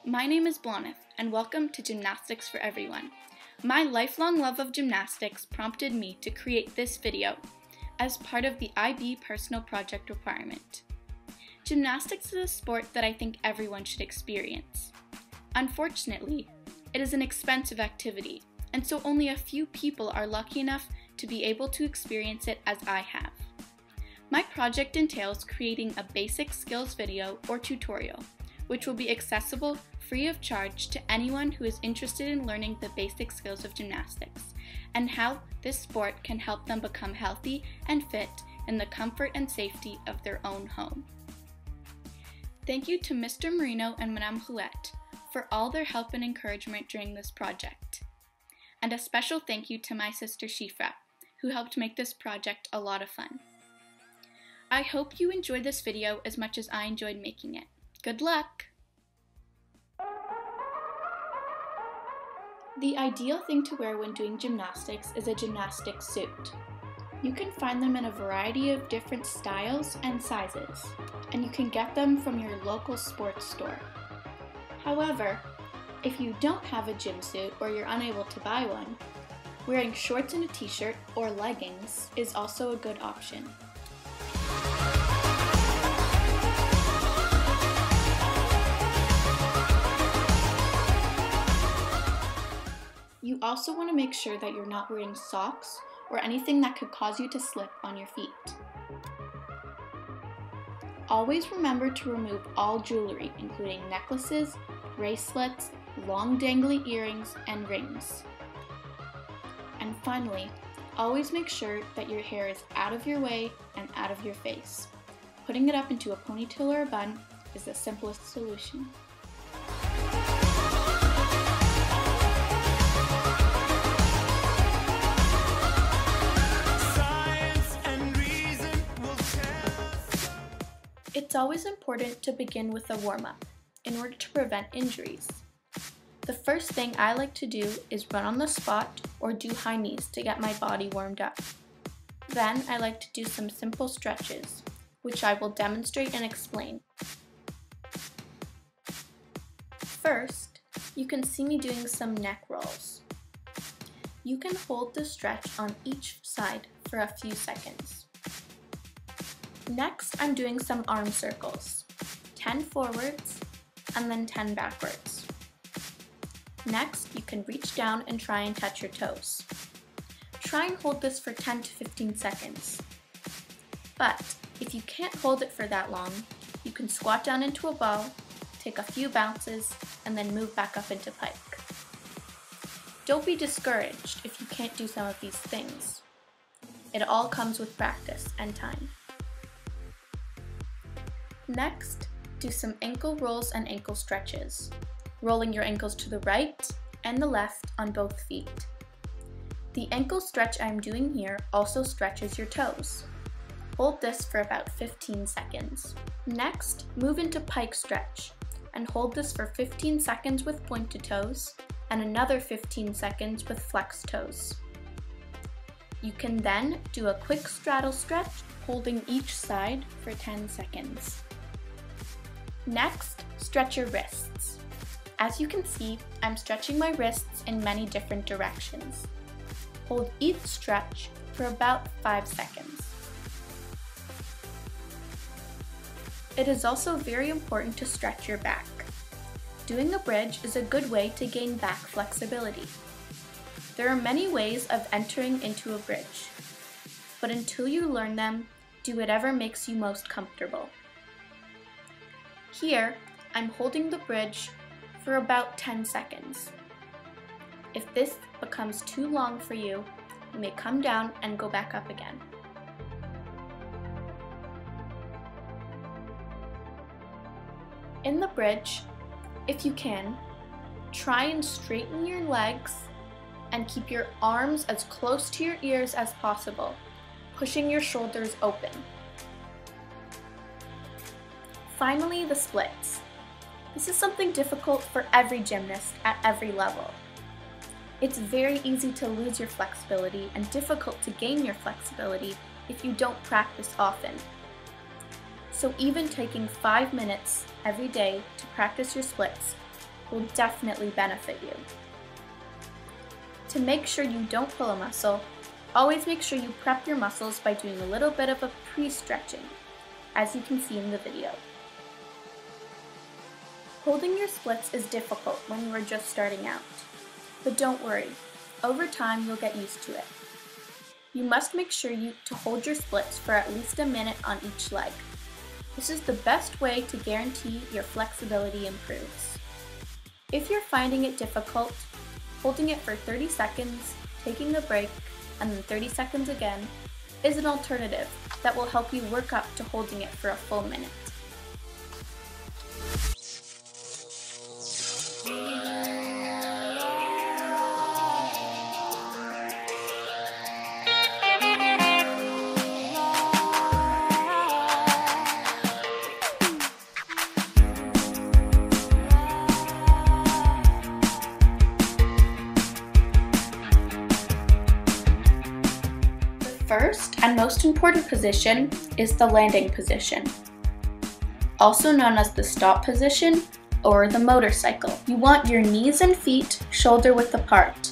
My name is Blonith, and welcome to Gymnastics for Everyone. My lifelong love of gymnastics prompted me to create this video as part of the IB personal project requirement. Gymnastics is a sport that I think everyone should experience. Unfortunately, it is an expensive activity, and so only a few people are lucky enough to be able to experience it as I have. My project entails creating a basic skills video or tutorial, which will be accessible free of charge to anyone who is interested in learning the basic skills of gymnastics and how this sport can help them become healthy and fit in the comfort and safety of their own home. Thank you to Mr. Marino and Madame Huette for all their help and encouragement during this project. And a special thank you to my sister Shifra, who helped make this project a lot of fun. I hope you enjoyed this video as much as I enjoyed making it. Good luck! The ideal thing to wear when doing gymnastics is a gymnastics suit. You can find them in a variety of different styles and sizes, and you can get them from your local sports store. However, if you don't have a gym suit or you're unable to buy one, wearing shorts and a t-shirt or leggings is also a good option. You also want to make sure that you're not wearing socks or anything that could cause you to slip on your feet. Always remember to remove all jewelry, including necklaces, bracelets, long dangly earrings, and rings. And finally, always make sure that your hair is out of your way and out of your face. Putting it up into a ponytail or a bun is the simplest solution. It's always important to begin with a warm-up in order to prevent injuries. The first thing I like to do is run on the spot or do high knees to get my body warmed up. Then I like to do some simple stretches, which I will demonstrate and explain. First, you can see me doing some neck rolls. You can hold the stretch on each side for a few seconds. Next, I'm doing some arm circles, 10 forwards and then 10 backwards. Next, you can reach down and try and touch your toes. Try and hold this for 10 to 15 seconds. But if you can't hold it for that long, you can squat down into a ball, take a few bounces, and then move back up into pike. Don't be discouraged if you can't do some of these things. It all comes with practice and time. Next, do some ankle rolls and ankle stretches, rolling your ankles to the right and the left on both feet. The ankle stretch I'm doing here also stretches your toes. Hold this for about 15 seconds. Next, move into pike stretch and hold this for 15 seconds with pointed toes and another 15 seconds with flexed toes. You can then do a quick straddle stretch, holding each side for 10 seconds. Next, stretch your wrists. As you can see, I'm stretching my wrists in many different directions. Hold each stretch for about 5 seconds. It is also very important to stretch your back. Doing a bridge is a good way to gain back flexibility. There are many ways of entering into a bridge, but until you learn them, do whatever makes you most comfortable. Here, I'm holding the bridge for about 10 seconds. If this becomes too long for you, you may come down and go back up again. In the bridge, if you can, try and straighten your legs and keep your arms as close to your ears as possible, pushing your shoulders open. Finally, the splits. This is something difficult for every gymnast at every level. It's very easy to lose your flexibility and difficult to gain your flexibility if you don't practice often. So even taking 5 minutes every day to practice your splits will definitely benefit you. To make sure you don't pull a muscle, always make sure you prep your muscles by doing a little bit of a pre-stretching, as you can see in the video. Holding your splits is difficult when you are just starting out, but don't worry, over time you'll get used to it. You must make sure to hold your splits for at least a minute on each leg. This is the best way to guarantee your flexibility improves. If you're finding it difficult, holding it for 30 seconds, taking a break, and then 30 seconds again is an alternative that will help you work up to holding it for a full minute. First and most important position is the landing position, also known as the stop position or the motorcycle. You want your knees and feet shoulder width apart.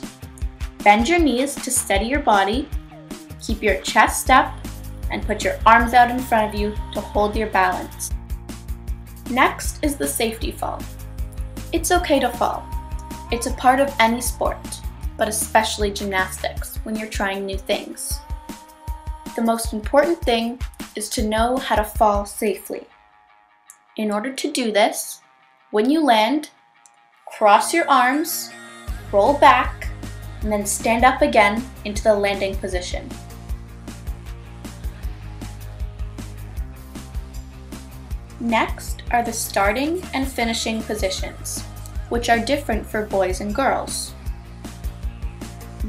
Bend your knees to steady your body, keep your chest up, and put your arms out in front of you to hold your balance. Next is the safety fall. It's okay to fall. It's a part of any sport, but especially gymnastics when you're trying new things. The most important thing is to know how to fall safely. In order to do this, when you land, cross your arms, roll back, and then stand up again into the landing position. Next are the starting and finishing positions, which are different for boys and girls.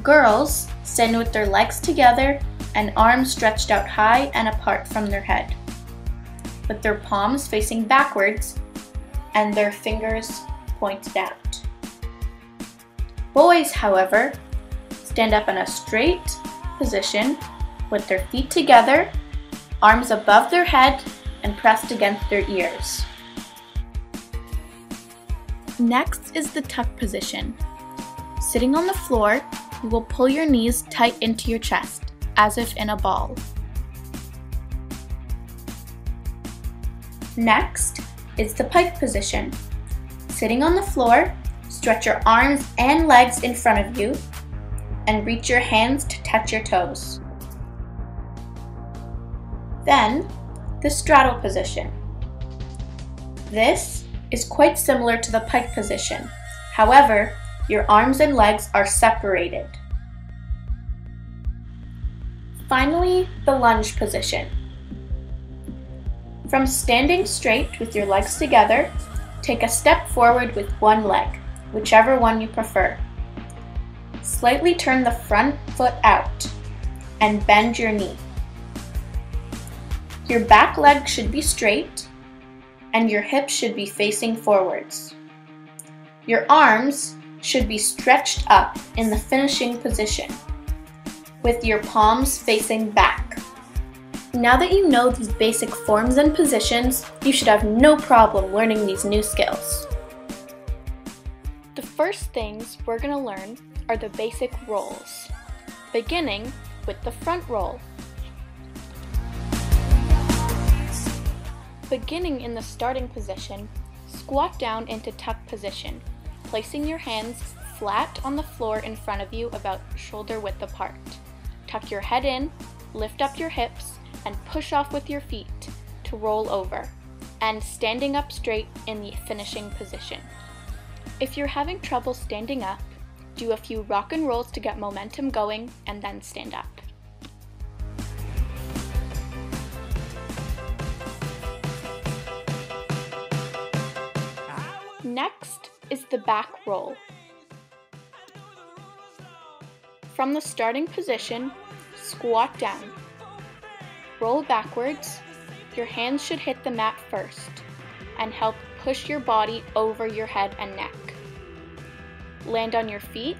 Girls stand with their legs together and arms stretched out high and apart from their head, with their palms facing backwards and their fingers pointed out. Boys, however, stand up in a straight position with their feet together, arms above their head and pressed against their ears. Next is the tuck position. Sitting on the floor, you will pull your knees tight into your chest, as if in a ball. Next is the pike position. Sitting on the floor, stretch your arms and legs in front of you and reach your hands to touch your toes. Then, the straddle position. This is quite similar to the pike position. However, your arms and legs are separated. Finally, the lunge position. From standing straight with your legs together, take a step forward with one leg, whichever one you prefer. Slightly turn the front foot out and bend your knee. Your back leg should be straight and your hips should be facing forwards. Your arms should be stretched up in the finishing position, with your palms facing back. Now that you know these basic forms and positions, you should have no problem learning these new skills. The first things we're going to learn are the basic rolls, beginning with the front roll. Beginning in the starting position, squat down into tuck position, placing your hands flat on the floor in front of you about shoulder width apart. Tuck your head in, lift up your hips, and push off with your feet to roll over, and standing up straight in the finishing position. If you're having trouble standing up, do a few rock and rolls to get momentum going, and then stand up. Next is the back roll. From the starting position, squat down. Roll backwards. Your hands should hit the mat first and help push your body over your head and neck. Land on your feet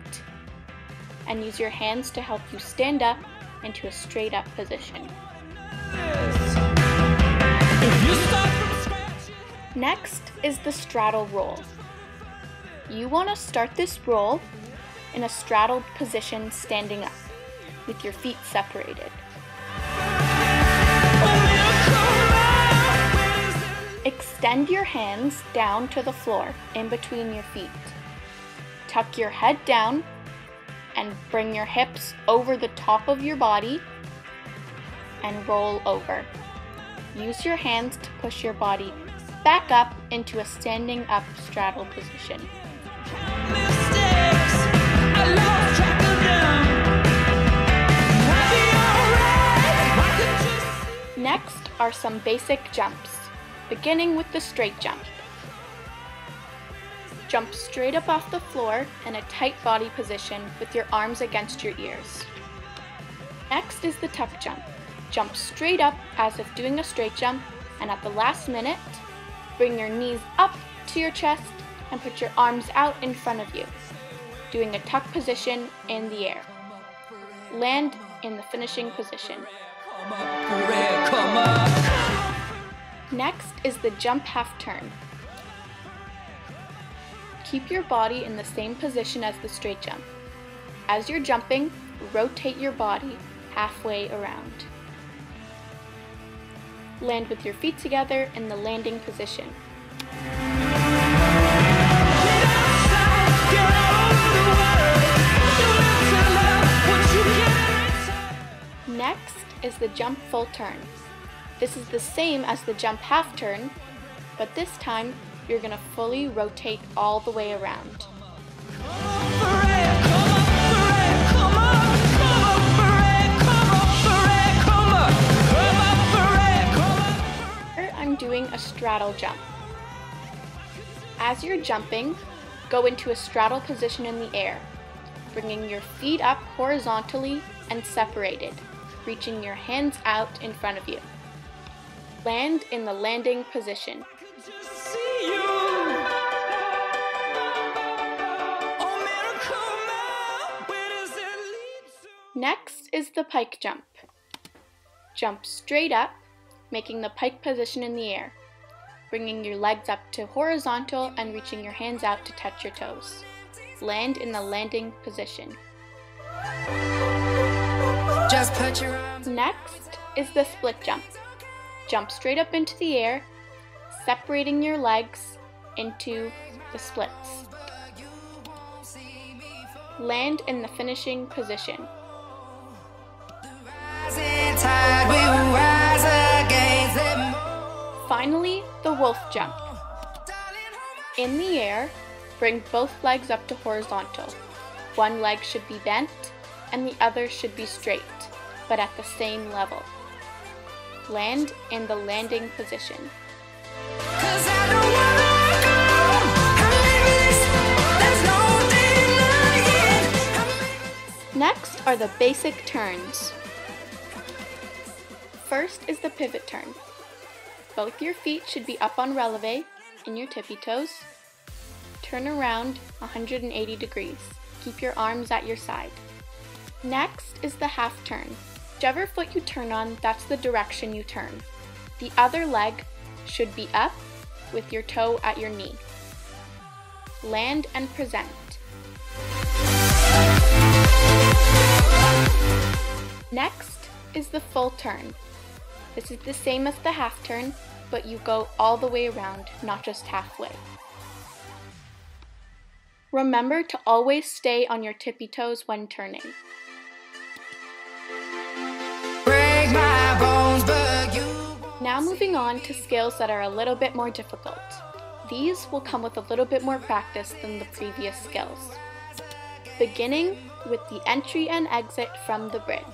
and use your hands to help you stand up into a straight up position. Next is the straddle roll. You want to start this roll in a straddled position standing up, with your feet separated. Extend your hands down to the floor in between your feet. Tuck your head down and bring your hips over the top of your body and roll over. Use your hands to push your body back up into a standing up straddle position. Next are some basic jumps, beginning with the straight jump. Jump straight up off the floor in a tight body position with your arms against your ears. Next is the tuck jump. Jump straight up as if doing a straight jump, and at the last minute, bring your knees up to your chest and put your arms out in front of you, doing a tuck position in the air. Land in the finishing position. Next is the jump half turn. Keep your body in the same position as the straight jump. As you're jumping, rotate your body halfway around. Land with your feet together in the landing position. Next is the jump full turn. This is the same as the jump half turn, but this time you're going to fully rotate all the way around. Here I'm doing a straddle jump. As you're jumping, go into a straddle position in the air, bringing your feet up horizontally and separated, reaching your hands out in front of you. Land in the landing position. Next is the pike jump. Jump straight up, making the pike position in the air, bringing your legs up to horizontal and reaching your hands out to touch your toes. Land in the landing position. Next is the split jump. Jump straight up into the air, separating your legs into the splits. Land in the finishing position. Finally, the wolf jump. In the air, bring both legs up to horizontal. One leg should be bent and the other should be straight, but at the same level. Land in the landing position. Next are the basic turns. First is the pivot turn. Both your feet should be up on releve in your tippy toes. Turn around 180 degrees. Keep your arms at your side. Next is the half turn. Whichever foot you turn on, that's the direction you turn. The other leg should be up with your toe at your knee. Land and present. Next is the full turn. This is the same as the half turn, but you go all the way around, not just halfway. Remember to always stay on your tippy toes when turning. Now moving on to skills that are a little bit more difficult. These will come with a little bit more practice than the previous skills. Beginning with the entry and exit from the bridge.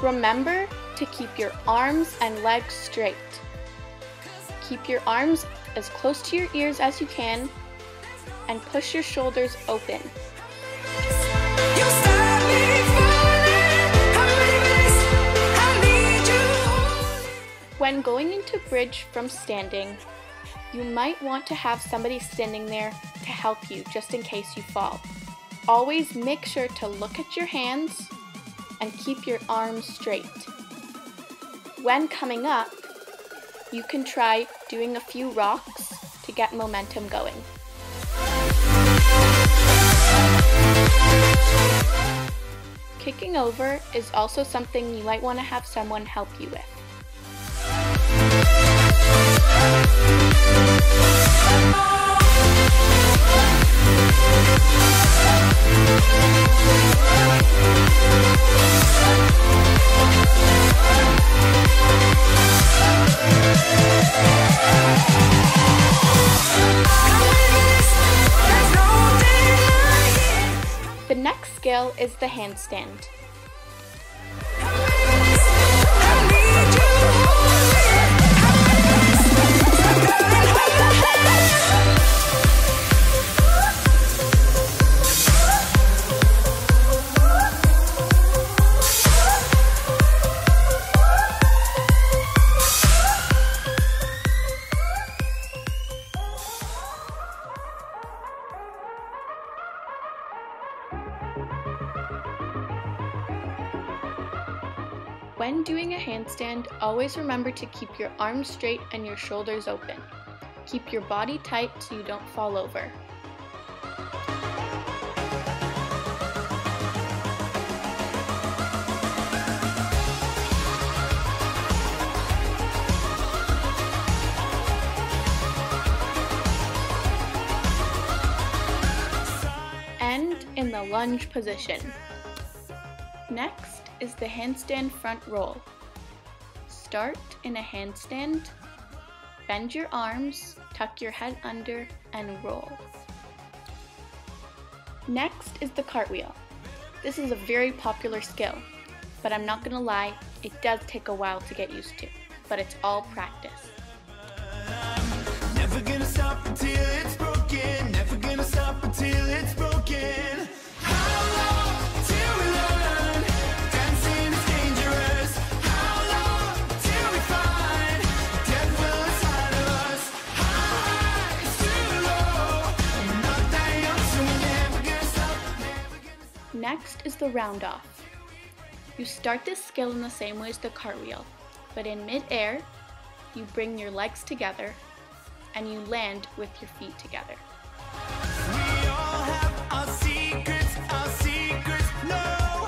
Remember to keep your arms and legs straight. Keep your arms as close to your ears as you can and push your shoulders open. When going into bridge from standing, you might want to have somebody standing there to help you just in case you fall. Always make sure to look at your hands and keep your arms straight. When coming up, you can try doing a few rocks to get momentum going. Kicking over is also something you might want to have someone help you with. The next skill is the handstand. When doing a handstand, always remember to keep your arms straight and your shoulders open. Keep your body tight so you don't fall over. End in the lunge position. Next is the handstand front roll. Start in a handstand, bend your arms, tuck your head under, and roll. Next is the cartwheel. This is a very popular skill, but I'm not gonna lie, it does take a while to get used to, but it's all practice. Never gonna stop until it's broken. Never gonna stop until it's broken. How long till we learn? Dancing is dangerous. How long till we find the devil inside of us? High is too low. We're not that young, so we're never gonna stop. Never gonna stop. Next is the round off. You start this skill in the same way as the cartwheel, but in mid-air, you bring your legs together and you land with your feet together. We all have our secrets no.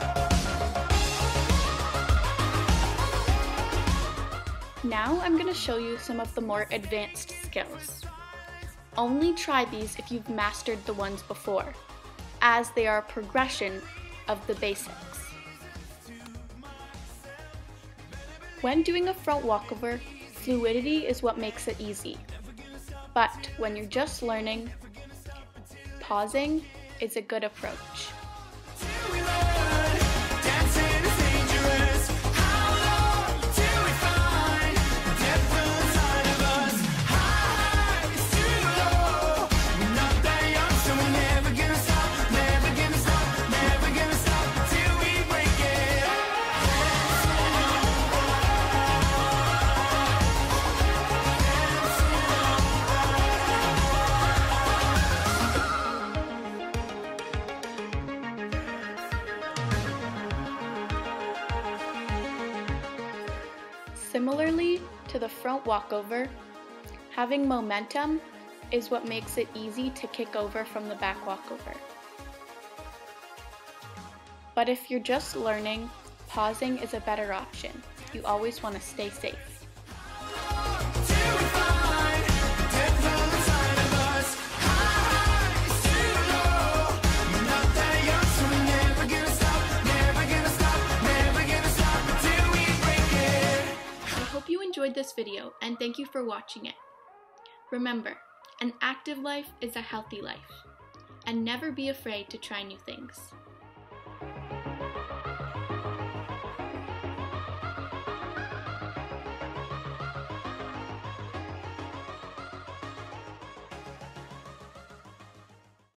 Now I'm going to show you some of the more advanced skills. Only try these if you've mastered the ones before, as they are a progression of the basics. When doing a front walkover, fluidity is what makes it easy. But when you're just learning, pausing is a good approach. Similarly to the front walkover, having momentum is what makes it easy to kick over from the back walkover. But if you're just learning, pausing is a better option. You always want to stay safe. Enjoyed this video and thank you for watching it. Remember, an active life is a healthy life, and never be afraid to try new things.